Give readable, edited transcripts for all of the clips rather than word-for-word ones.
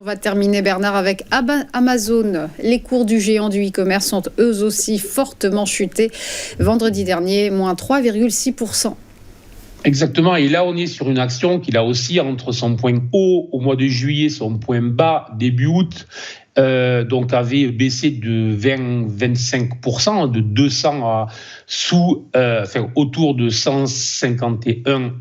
va terminer, Bernard, avec Amazon. Les cours du géant du e-commerce sont eux aussi fortement chutés. Vendredi dernier, moins 3,6%. Exactement, et là on est sur une action qui là aussi entre son point haut au mois de juillet, son point bas début août, donc avait baissé de 20-25%, de 200 à autour de $151,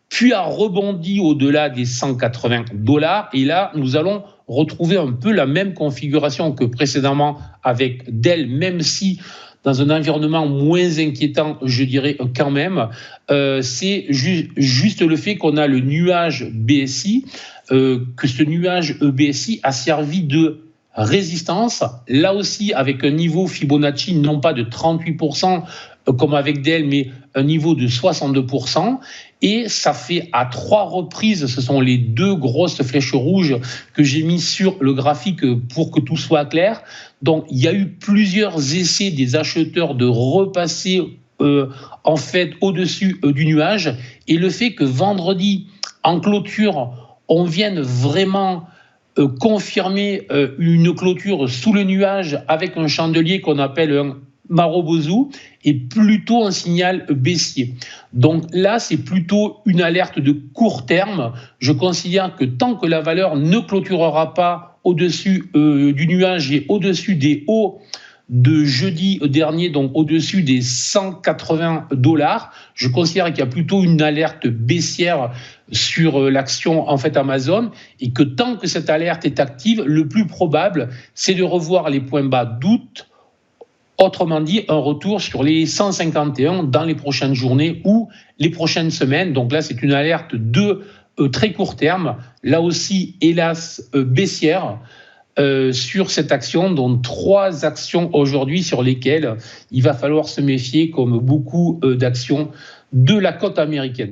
puis a rebondi au-delà des $180. Et là, nous allons retrouver un peu la même configuration que précédemment avec Dell, même si dans un environnement moins inquiétant, je dirais quand même. C'est juste le fait qu'on a le nuage BSI, que ce nuage BSI a servi de résistance, là aussi avec un niveau Fibonacci non pas de 38% comme avec Dell, mais un niveau de 62%. Et ça fait à 3 reprises, ce sont les 2 grosses flèches rouges que j'ai mis sur le graphique pour que tout soit clair. Donc il y a eu plusieurs essais des acheteurs de repasser en fait au-dessus du nuage. Et le fait que vendredi, en clôture, on vienne vraiment confirmer une clôture sous le nuage avec un chandelier qu'on appelle un Marubozu est plutôt un signal baissier. Donc là, c'est plutôt une alerte de court terme. Je considère que tant que la valeur ne clôturera pas au-dessus du nuage et au-dessus des hauts de jeudi dernier, donc au-dessus des $180, je considère qu'il y a plutôt une alerte baissière sur l'action en fait Amazon, et que tant que cette alerte est active, le plus probable, c'est de revoir les points bas d'août. Autrement dit, un retour sur les 151 dans les prochaines journées ou les prochaines semaines. Donc là, c'est une alerte de très court terme. Là aussi, hélas, baissière sur cette action, dont 3 actions aujourd'hui sur lesquelles il va falloir se méfier, comme beaucoup d'actions de la côte américaine.